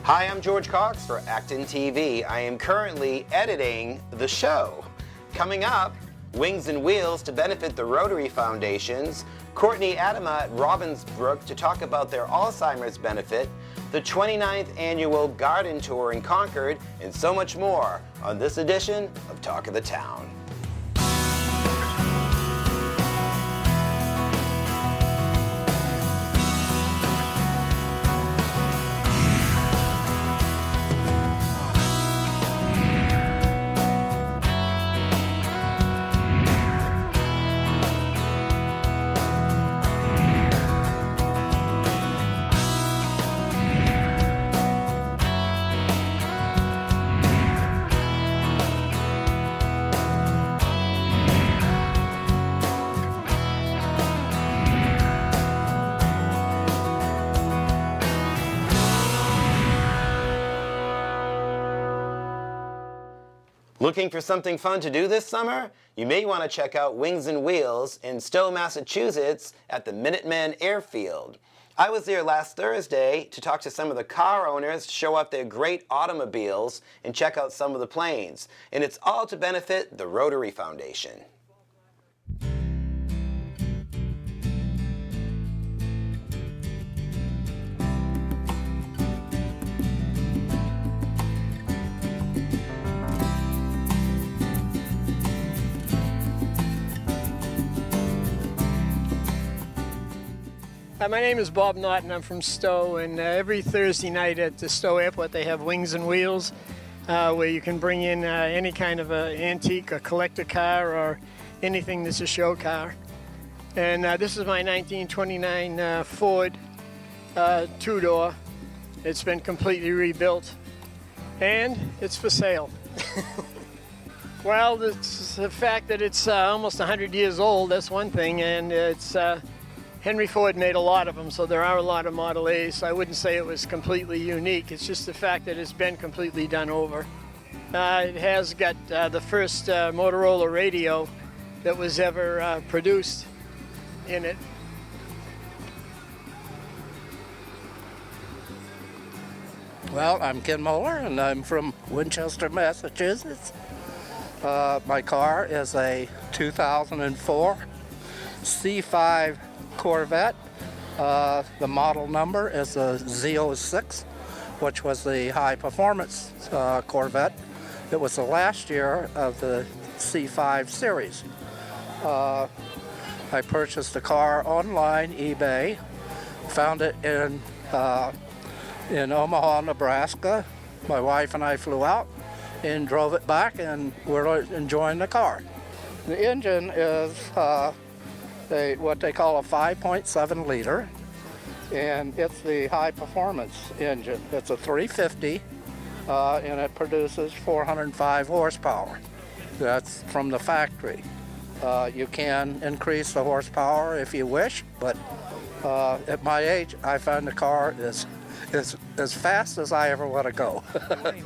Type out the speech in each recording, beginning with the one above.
Hi, I'm George Cox for ActonTV. I am currently editing the show. Coming up, Wings and Wheels to benefit the Rotary Foundations, Courtney Adama at Robbins Brook to talk about their Alzheimer's benefit, the 29th Annual Garden Tour in Concord, and so much more on this edition of Talk of the Town. Looking for something fun to do this summer? You may want to check out Wings and Wheels in Stowe, Massachusetts at the Minuteman Air Field. I was there last Thursday to talk to some of the car owners, show off their great automobiles, and check out some of the planes. And it's all to benefit the Rotary Foundation. My name is Bob Naughton. I'm from Stowe, and every Thursday night at the Stowe Airport they have Wings and Wheels where you can bring in any kind of antique or collector car or anything that's a show car. And this is my 1929 Ford two-door. It's been completely rebuilt and it's for sale. Well, it's the fact that it's almost 100 years old, that's one thing, and it's Henry Ford made a lot of them, so there are a lot of Model A's, so I wouldn't say it was completely unique. It's just the fact that it's been completely done over. It has got the first Motorola radio that was ever produced in it. Well, I'm Ken Moeller, and I'm from Winchester, Massachusetts. My car is a 2004 C5 Corvette. The model number is a Z06, which was the high performance Corvette. It was the last year of the C5 series. I purchased the car online, eBay, found it in Omaha, Nebraska. My wife and I flew out and drove it back, and we're enjoying the car. The engine is what they call a 5.7 liter, and it's the high performance engine. It's a 350 and it produces 405 horsepower. That's from the factory. You can increase the horsepower if you wish, but at my age I find the car is as fast as I ever want to go.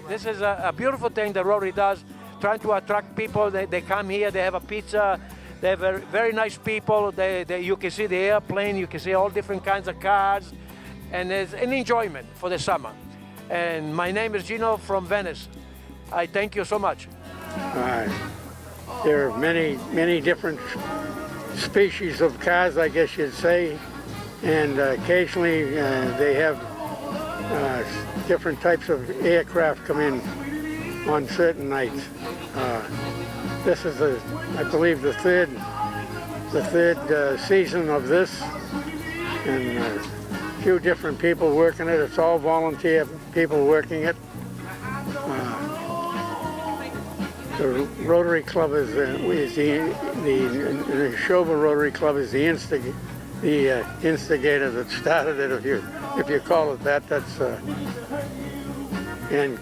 This is a beautiful thing that Rotary does, trying to attract people. They come here, they have a pizza. They're very nice people. You can see the airplane, you can see all different kinds of cars, and it's an enjoyment for the summer. And my name is Gino from Venice. I thank you so much. There are many different species of cars, I guess you'd say, and occasionally they have different types of aircraft come in on certain nights. This is, I believe, the third season of this, and a few different people working it. It's all volunteer people working it. The Rotary Club is the Neshoba Rotary Club is the instigator that started it. If you call it that, that's and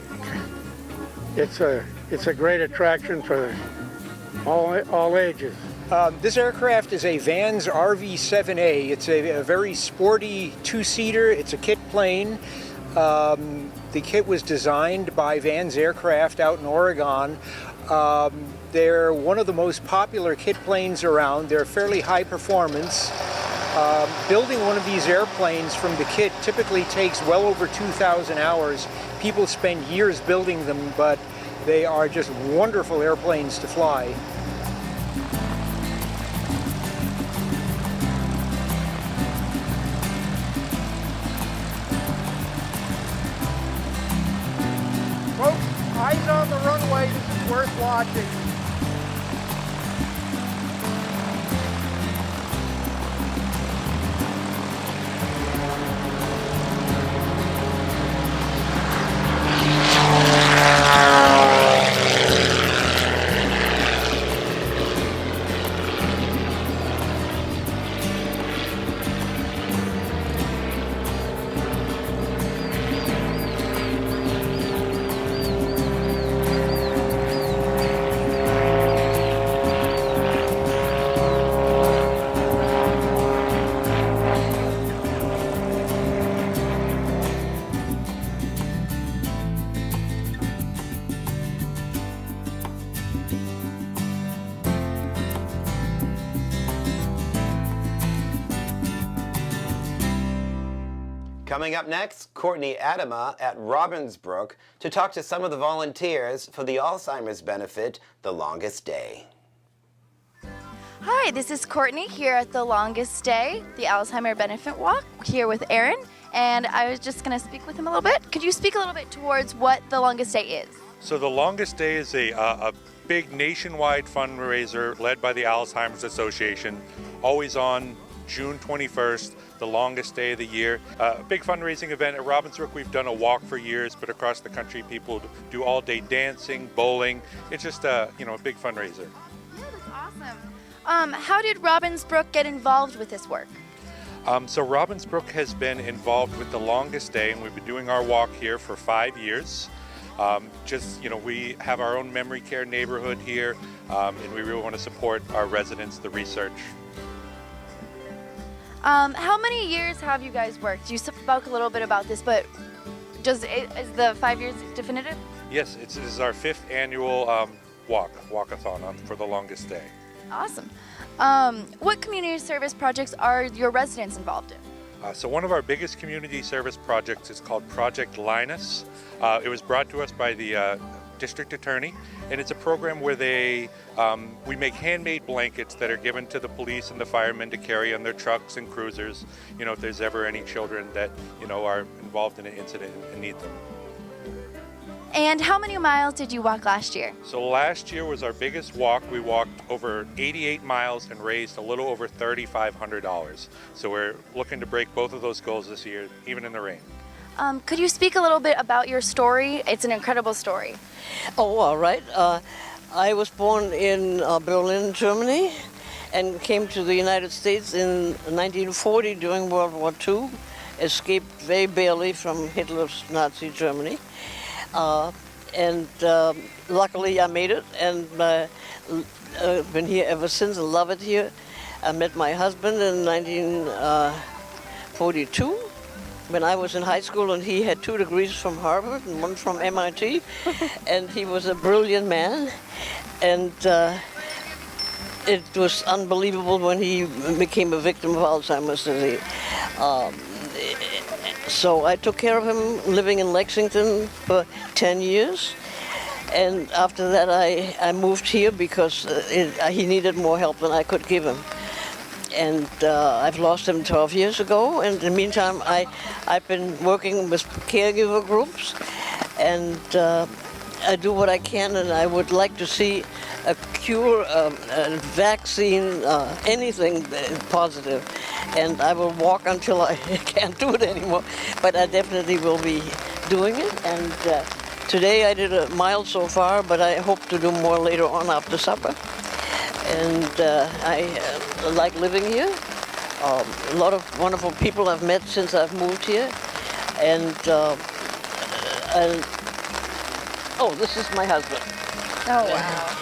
it's a great attraction for all ages. This aircraft is a Vans RV-7A. It's a very sporty two-seater. It's a kit plane. The kit was designed by Vans Aircraft out in Oregon. They're one of the most popular kit planes around. They're fairly high performance. Building one of these airplanes from the kit typically takes well over 2,000 hours. People spend years building them, but they are just wonderful airplanes to fly. Folks, eyes on the runway. This is worth watching. Coming up next, Courtney Adama at Robbins Brook to talk to some of the volunteers for the Alzheimer's benefit, The Longest Day. Hi, this is Courtney here at The Longest Day, the Alzheimer Benefit Walk, here with Aaron, and I was just going to speak with him a little bit. Could you speak a little bit towards what The Longest Day is? So The Longest Day is a big nationwide fundraiser led by the Alzheimer's Association, always on June 21st, the longest day of the year. A big fundraising event at Robbins Brook. We've done a walk for years, but across the country people do all-day dancing, bowling. It's just a big fundraiser. Yeah, that's awesome. How did Robbins Brook get involved with this work? So Robbins Brook has been involved with the longest day, and we've been doing our walk here for 5 years. We have our own memory care neighborhood here, and we really want to support our residents, the research. How many years have you guys worked? You spoke a little bit about this, but is the 5 years definitive? Yes, this is our 5th annual walkathon for the longest day. Awesome. What community service projects are your residents involved in? So one of our biggest community service projects is called Project Linus. It was brought to us by the district attorney, and it's a program where we make handmade blankets that are given to the police and the firemen to carry on their trucks and cruisers, if there's ever any children that are involved in an incident and need them. And how many miles did you walk last year? So last year was our biggest walk. We walked over 88 miles and raised a little over $3,500. So we're looking to break both of those goals this year, even in the rain. Could you speak a little bit about your story? It's an incredible story. Oh, all right. I was born in Berlin, Germany, and came to the United States in 1940 during World War II. Escaped very barely from Hitler's Nazi Germany. And luckily I made it, and I've been here ever since. I love it here. I met my husband in 1942 when I was in high school, and he had 2 degrees from Harvard and 1 from MIT, and he was a brilliant man. And it was unbelievable when he became a victim of Alzheimer's disease. So I took care of him living in Lexington for 10 years. And after that, I moved here because he needed more help than I could give him. And I've lost him 12 years ago. And in the meantime, I've been working with caregiver groups. And I do what I can, and I would like to see a cure, a vaccine, anything positive. And I will walk until I can't do it anymore. But I definitely will be doing it. And today I did a mile so far, but I hope to do more later on after supper. And I like living here. A lot of wonderful people I've met since I've moved here. And oh, this is my husband. Oh, wow.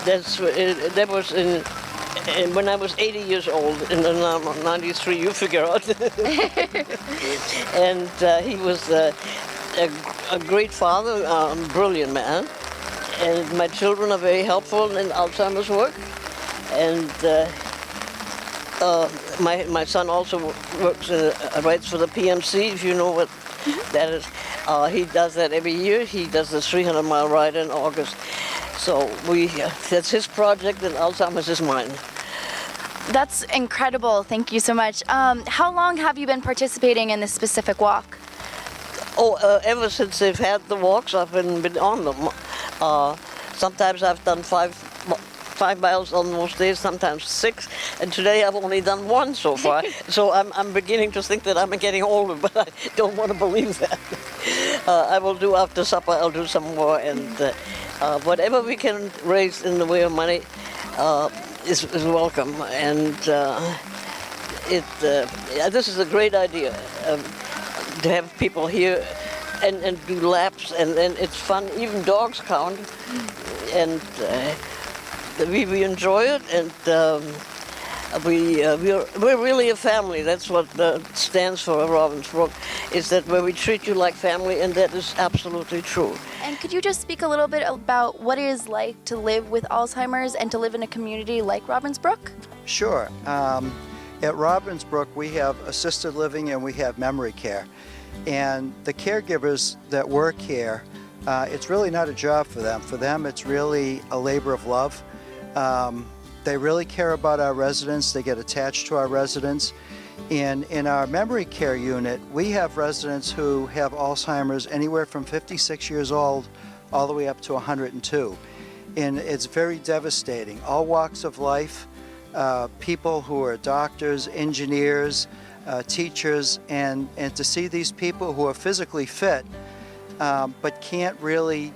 That was when I was 80 years old, and then I'm 93, you figure out. And he was a great father, brilliant man. And my children are very helpful in Alzheimer's work. And My son also works writes for the PMC, if you know what that is. He does that every year. He does the 300-mile ride in August. So that's his project, and Alzheimer's is mine. That's incredible. Thank you so much. How long have you been participating in this specific walk? Ever since they've had the walks, I've been on them. Sometimes I've done 5 miles on most days, sometimes 6, and today I've only done 1 so far. So I'm beginning to think that I'm getting older, but I don't want to believe that. I will do after supper, I'll do some more, and whatever we can raise in the way of money is welcome. And this is a great idea to have people here and do laps, and it's fun. Even dogs count, and we enjoy it, and we're really a family. That's what stands for Robbins Brook, is that where we treat you like family, and that is absolutely true. And could you just speak a little bit about what it is like to live with Alzheimer's and to live in a community like Robbins Brook? Sure. At Robbins Brook, we have assisted living and we have memory care. And the caregivers that work here, it's really not a job for them. For them, it's really a labor of love. They really care about our residents. They get attached to our residents. And in our memory care unit, we have residents who have Alzheimer's anywhere from 56 years old all the way up to 102. And it's very devastating. All walks of life, people who are doctors, engineers, teachers, and to see these people who are physically fit but can't really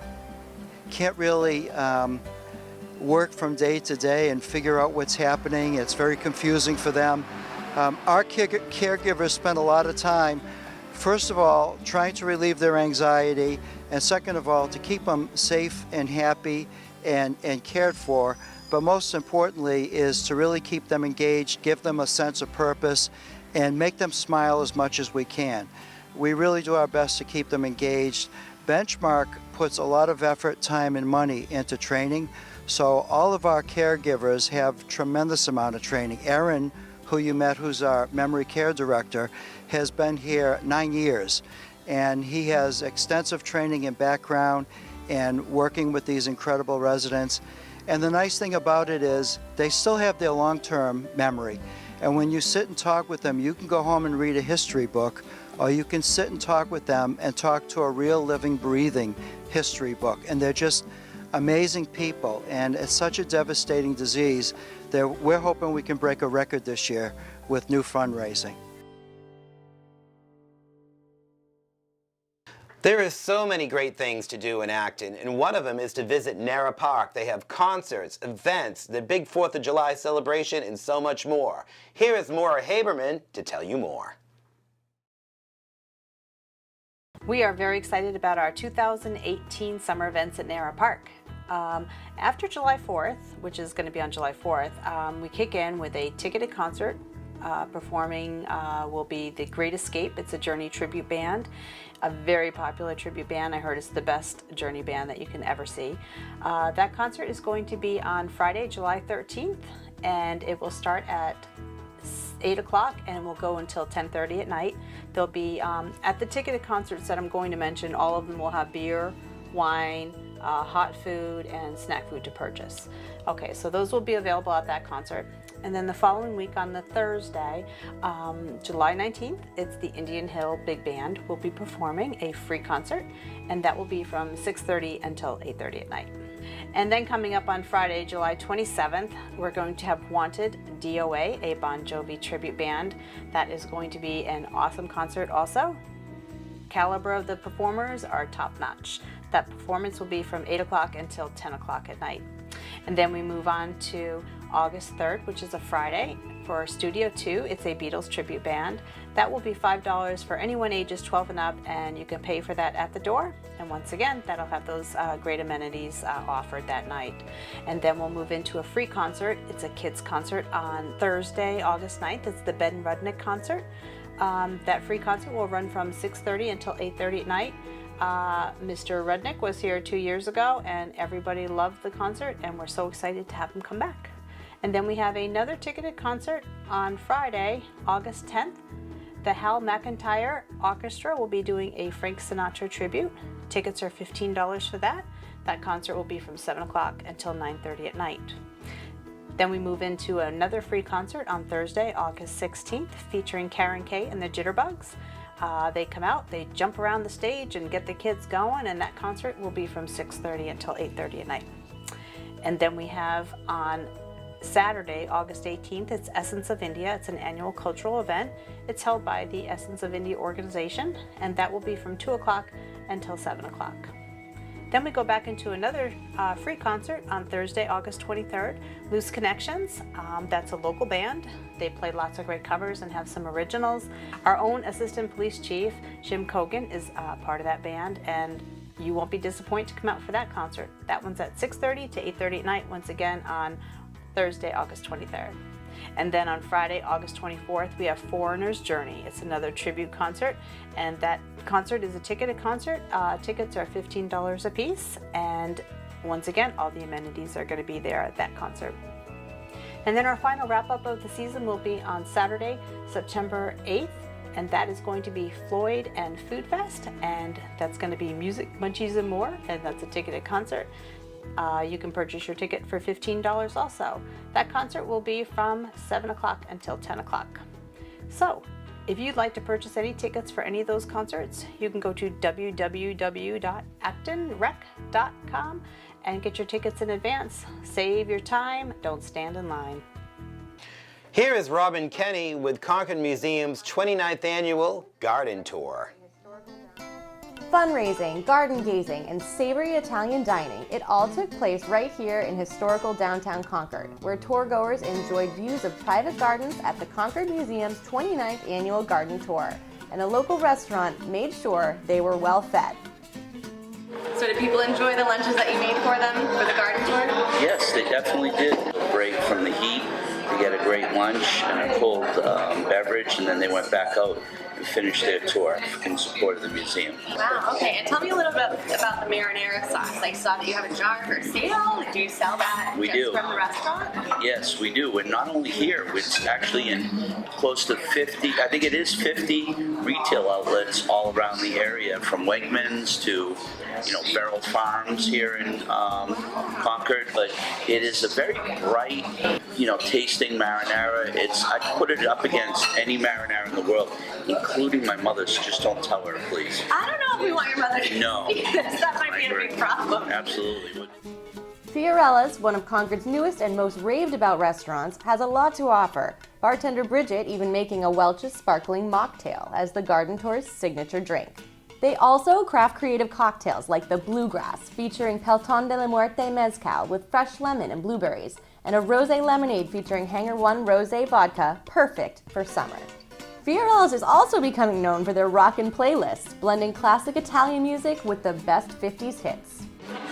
work from day to day and figure out what's happening. It's very confusing for them. Our caregivers spend a lot of time, first of all, trying to relieve their anxiety, and second of all, to keep them safe and happy and cared for. But most importantly is to really keep them engaged, give them a sense of purpose, and make them smile as much as we can. We really do our best to keep them engaged. Benchmark puts a lot of effort, time, and money into training, so all of our caregivers have tremendous amount of training. Erin, who you met, who's our memory care director, has been here 9 years, and he has extensive training and background and working with these incredible residents. And the nice thing about it is they still have their long-term memory. And when you sit and talk with them, you can go home and read a history book, or you can sit and talk with them and talk to a real living, breathing history book. And they're just amazing people. And it's such a devastating disease that we're hoping we can break a record this year with new fundraising. There is so many great things to do in Acton, and one of them is to visit Nara Park. They have concerts, events, the big 4th of July celebration, and so much more. Here is Maura Haberman to tell you more. We are very excited about our 2018 summer events at Nara Park. After July 4th, which is going to be on July 4th, we kick in with a ticketed concert. Performing will be The Great Escape. It's a Journey tribute band, a very popular tribute band. I heard it's the best Journey band that you can ever see. That concert is going to be on Friday, July 13th, and it will start at 8 o'clock and will go until 10:30 at night. They'll be at the ticketed concerts that I'm going to mention. All of them will have beer, wine, hot food, and snack food to purchase. Okay, so those will be available at that concert. And then the following week on the Thursday, July 19th, it's the Indian Hill Big Band will be performing a free concert, and that will be from 6:30 until 8:30 at night. And then coming up on Friday, July 27th, we're going to have Wanted DOA, a Bon Jovi tribute band. That is going to be an awesome concert also. Caliber of the performers are top-notch. That performance will be from 8 o'clock until 10 o'clock at night. And then we move on to August 3rd, which is a Friday, for Studio 2. It's a Beatles tribute band. That will be $5 for anyone ages 12 and up, and you can pay for that at the door. And once again, that'll have those great amenities offered that night. And then we'll move into a free concert. It's a kids concert on Thursday, August 9th. It's the Ben Rudnick concert. That free concert will run from 6:30 until 8:30 at night. Mr. Rudnick was here 2 years ago, and everybody loved the concert, and we're so excited to have him come back. And then we have another ticketed concert on Friday, August 10th, the Hal McIntyre Orchestra will be doing a Frank Sinatra tribute. Tickets are $15 for that. That concert will be from 7 o'clock until 9:30 at night. Then we move into another free concert on Thursday, August 16th, featuring Karen Kay and the Jitterbugs. They come out, they jump around the stage and get the kids going, and that concert will be from 6:30 until 8:30 at night. And then we have on Saturday, August 18th, it's Essence of India. It's an annual cultural event. It's held by the Essence of India organization, and that will be from 2 o'clock until 7 o'clock. Then we go back into another free concert on Thursday, August 23rd, Loose Connections. That's a local band. They play lots of great covers and have some originals. Our own Assistant Police Chief, Jim Cogan, is part of that band, and you won't be disappointed to come out for that concert. That one's at 6:30 to 8:30 at night, once again on Thursday, August 23rd. And then on Friday, August 24th, we have Foreigner's Journey. It's another tribute concert, and that concert is a ticketed concert. Tickets are $15 a piece, and once again, all the amenities are going to be there at that concert. And then our final wrap-up of the season will be on Saturday, September 8th, and that is going to be Floyd and Food Fest, and that's going to be music, munchies, and more, and that's a ticketed concert. You can purchase your ticket for $15 also. That concert will be from 7 o'clock until 10 o'clock. So, if you'd like to purchase any tickets for any of those concerts, you can go to www.actonrec.com and get your tickets in advance. Save your time, don't stand in line. Here is Robin Kenny with Concord Museum's 29th Annual Garden Tour. Fundraising, garden gazing, and savory Italian dining, it all took place right here in historical downtown Concord, where tour-goers enjoyed views of private gardens at the Concord Museum's 29th Annual Garden Tour, and a local restaurant made sure they were well fed. So did people enjoy the lunches that you made for them for the garden tour? Yes, they definitely did. A break from the heat, to get a great lunch and a cold beverage, and then they went back out and finished their tour in support of the museum. Wow, okay, and tell me a little bit about the marinara sauce. I saw that you have a jar for sale. Do you sell that We do. from the restaurant? Yes, we do. And not only here, it's actually in close to 50, I think it is 50 retail outlets all around the area, from Wegmans to, Beryl Farms here in Concord. But it is a very bright, tasting marinara. I put it up against any marinara in the world, including my mother's. Just don't tell her, please. I don't know if we want your mother to No. because that might be a big problem. Absolutely. Fiorella's, one of Concord's newest and most raved about restaurants, has a lot to offer. Bartender Bridget even making a Welch's sparkling mocktail as the garden tour's signature drink. They also craft creative cocktails like the Bluegrass, featuring Pelton de la Muerte Mezcal with fresh lemon and blueberries, and a rosé lemonade featuring Hangar One Rosé vodka, perfect for summer. Fiorella's is also becoming known for their rockin' playlists, blending classic Italian music with the best 50s hits.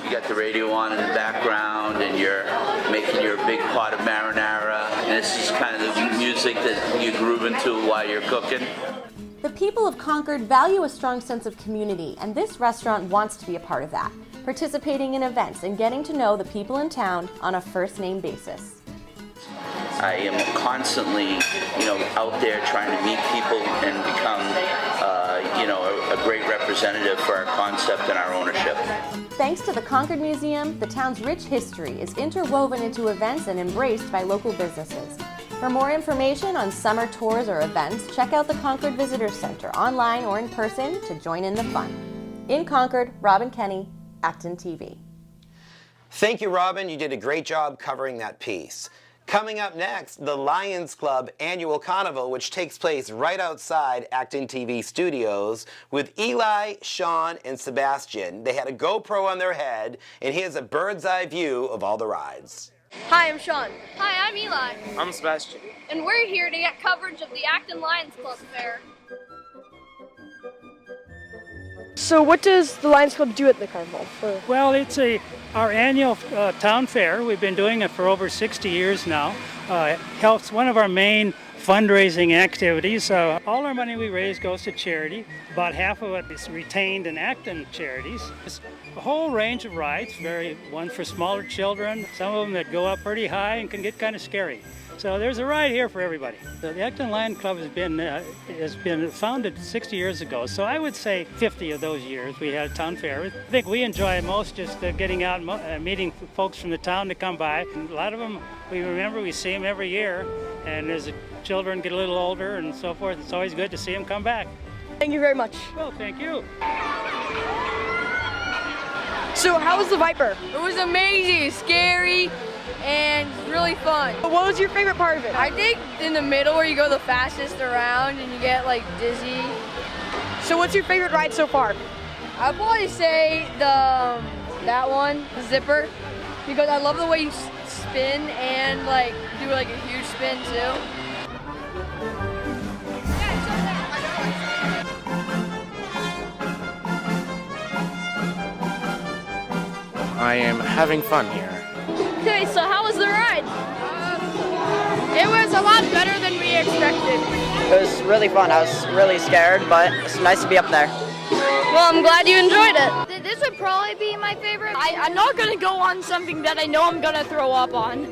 You got the radio on in the background, and you're making your big pot of marinara, and this is kind of the music that you groove into while you're cooking. The people of Concord value a strong sense of community, and this restaurant wants to be a part of that, participating in events and getting to know the people in town on a first-name basis. I am constantly, out there trying to meet people and become, a great representative for our concept and our ownership. Thanks to the Concord Museum, the town's rich history is interwoven into events and embraced by local businesses. For more information on summer tours or events, check out the Concord Visitor Center online or in person to join in the fun. In Concord, Robin Kenny, ActonTV. Thank you, Robin. You did a great job covering that piece. Coming up next, the Lions Club Annual Carnival, which takes place right outside ActonTV studios with Eli, Sean, and Sebastian. They had a GoPro on their head, and here's a bird's eye view of all the rides. Hi, I'm Sean. Hi, I'm Eli. I'm Sebastian. And we're here to get coverage of the Acton Lions Club Fair. So what does the Lions Club do at the carnival? Well, it's our annual town fair. We've been doing it for over 60 years now. Helps one of our main fundraising activities. All our money we raise goes to charity. About half of it is retained in Acton charities. It's a whole range of rides, one for smaller children, some of them that go up pretty high and can get kind of scary. So there's a ride here for everybody. So the Acton Lion Club has been founded 60 years ago. So I would say 50 of those years we had a town fair. I think we enjoy most just getting out and meeting folks from the town to come by. And a lot of them, we see them every year. And as the children get a little older and so forth, it's always good to see them come back. Thank you very much. Well, thank you. So how was the Viper? It was amazing, scary, and really fun. What was your favorite part of it? I think in the middle where you go the fastest around and you get like dizzy. So what's your favorite ride so far? I'd probably say that one, the zipper, because I love the way you spin and like do like a huge spin too. I am having fun here. Okay, so how was the ride? It was a lot better than we expected. It was really fun. I was really scared, but it's nice to be up there. Well, I'm glad you enjoyed it. This would probably be my favorite. I'm not going to go on something that I know I'm going to throw up on.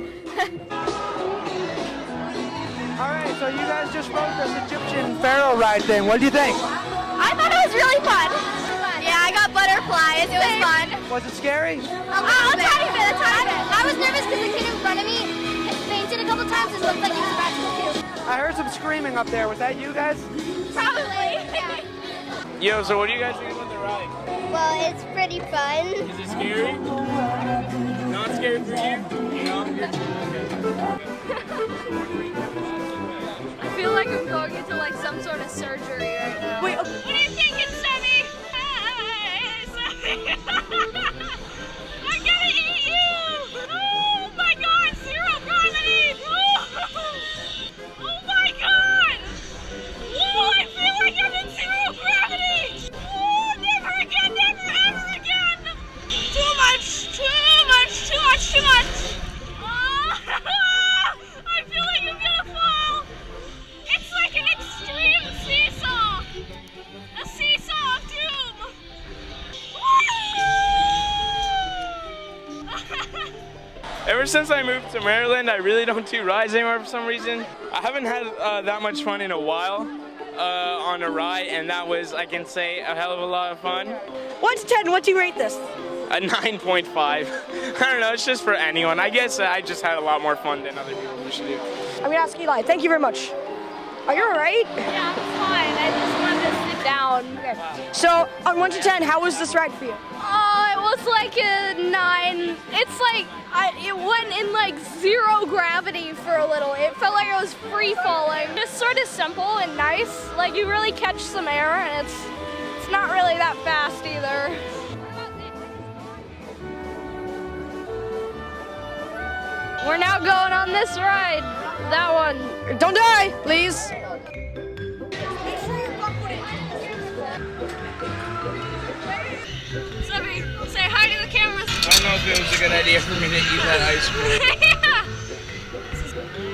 All right, so you guys just rode this Egyptian pharaoh ride thing. What do you think? I thought it was really fun. Yeah, I got butterflies. It was fun. Was it scary? A tiny bit, a tiny bit. I was nervous because the kid in front of me fainted a couple times and looked like he was about to puke. I heard some screaming up there. Was that you guys? Probably. Yo, so what do you guys think about the ride? Well, it's pretty fun. Is it scary? Not scary for you? No? I feel like I'm going into like some sort of surgery right now. Wait, what are you thinking, Sammy? Hey, Sammy. I'm gonna eat you! Oh my god, zero gravity! Oh my god! Oh, I feel like I'm in zero gravity! Oh, never again, never ever again! Too much, too much, too much, too much! I feel like I'm gonna fall! It's like an extreme seesaw! A seesaw of doom! Ever since I moved to Maryland, I really don't do rides anymore for some reason. I haven't had that much fun in a while on a ride, and that was, I can say, a hell of a lot of fun. 1 to 10, what do you rate this? A 9.5. I don't know, it's just for anyone. I guess I just had a lot more fun than other people usually do. I'm gonna ask Eli. Thank you very much. Are you alright? Yeah, I'm fine. I just wanted to sit down. Okay. So, on 1 to 10, how was this ride for you? It was like a 9. It's like, it went in like zero gravity for a little. It felt like I was free falling. Just sort of simple and nice. Like you really catch some air and it's not really that fast either. We're now going on this ride. That one. Don't die, please. Sebby, say hi to the cameras. I don't know if it was a good idea for me to eat that ice cream. Yeah.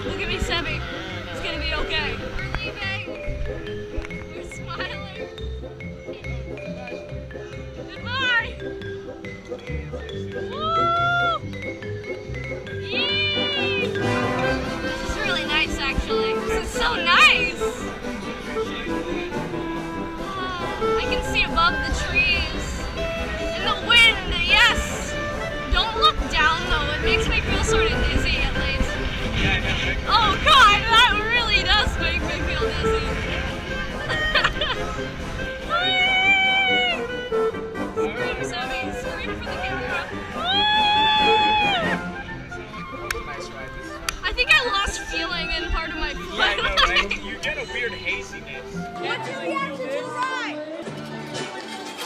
Look at me, Sebby. It's gonna be okay. We're leaving. We're smiling. Goodbye. Woo! Yay! This is really nice, actually. This is so nice. Oh, I can see above the trees. And the wind, yes. Don't look down, though. It makes me feel sort of dizzy, at least. Oh, God, that really does make me feel dizzy. Scream, Sammy. Scream for the camera. I think I lost feeling in part of my foot. Yeah, I know, right? You get a weird haziness. What's your reaction to the ride?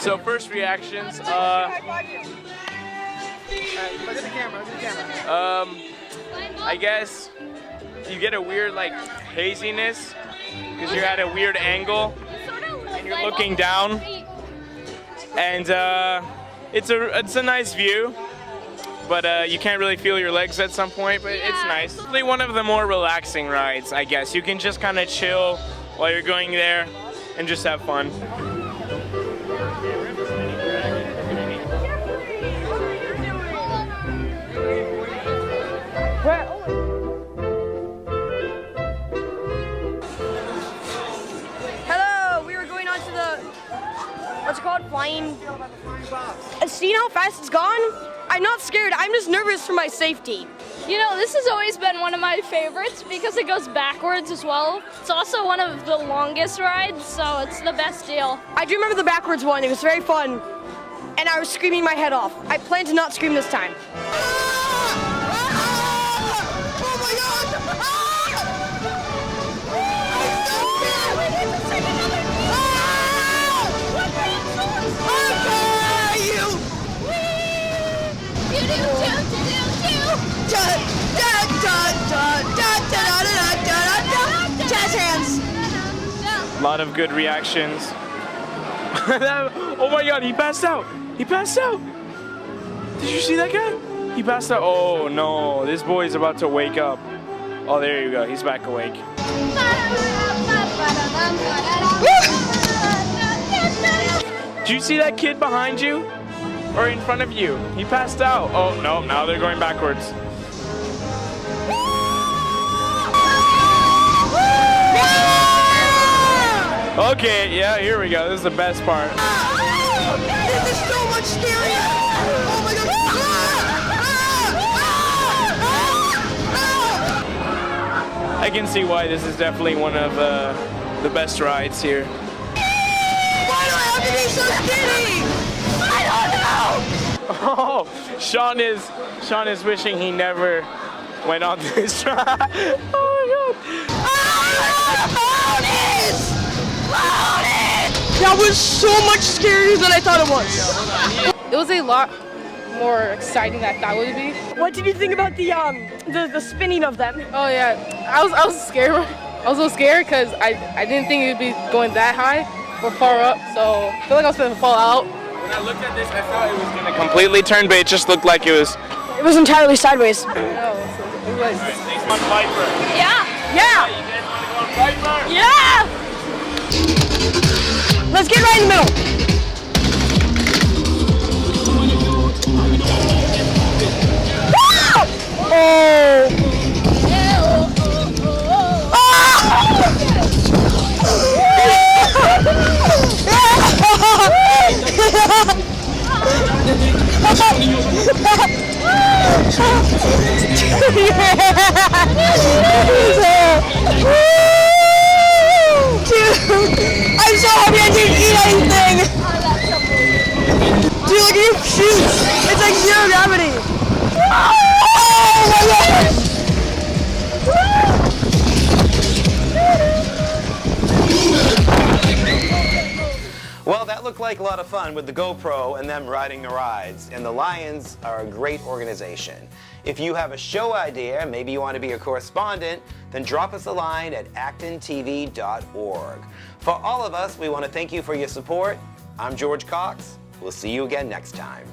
So first reactions, Look at the camera, I guess you get a weird like haziness because you're at a weird angle and you're looking down, and it's a nice view, but you can't really feel your legs at some point, but it's nice. It's really one of the more relaxing rides, I guess. You can just kind of chill while you're going there and just have fun. What's it called? Flying. Seeing how fast it's gone? I'm not scared. I'm just nervous for my safety. You know, this has always been one of my favorites because it goes backwards as well. It's also one of the longest rides, so it's the best deal. I do remember the backwards one. It was very fun. And I was screaming my head off. I plan to not scream this time. Jazz hands. A lot of good reactions. Oh my God, he passed out. He passed out. Did you see that guy? He passed out. Oh no, this boy's about to wake up. Oh, there you go. He's back awake. Did you see that kid behind you? Or in front of you? He passed out. Oh no, now they're going backwards. Okay, yeah, here we go. This is the best part. This is so much scarier. Oh my God. I can see why this is definitely one of the best rides here. Why do I have to be so skinny? I don't know. Oh, Sean is wishing he never went on this ride. Oh my God. That was so much scarier than I thought it was. It was a lot more exciting than I thought it would be. What did you think about the spinning of them? Oh yeah, I was scared. I was a little scared because I didn't think it would be going that high or far up. So I feel like I was going to fall out. When I looked at this, I thought it was going to completely turn, but it just looked like it was. It was entirely sideways. No, it was. Thanks, on Viper. Yeah. Yeah. You guys want to go on Viper? Yeah. Let's get right in the middle. Oh. I'm so happy I didn't eat anything! Dude, look at your shoes! It's like zero gravity! Oh my gosh! Well, that looked like a lot of fun with the GoPro and them riding the rides. And the Lions are a great organization. If you have a show idea, maybe you want to be a correspondent, then drop us a line at ActonTV.org. For all of us, we want to thank you for your support. I'm George Cox. We'll see you again next time.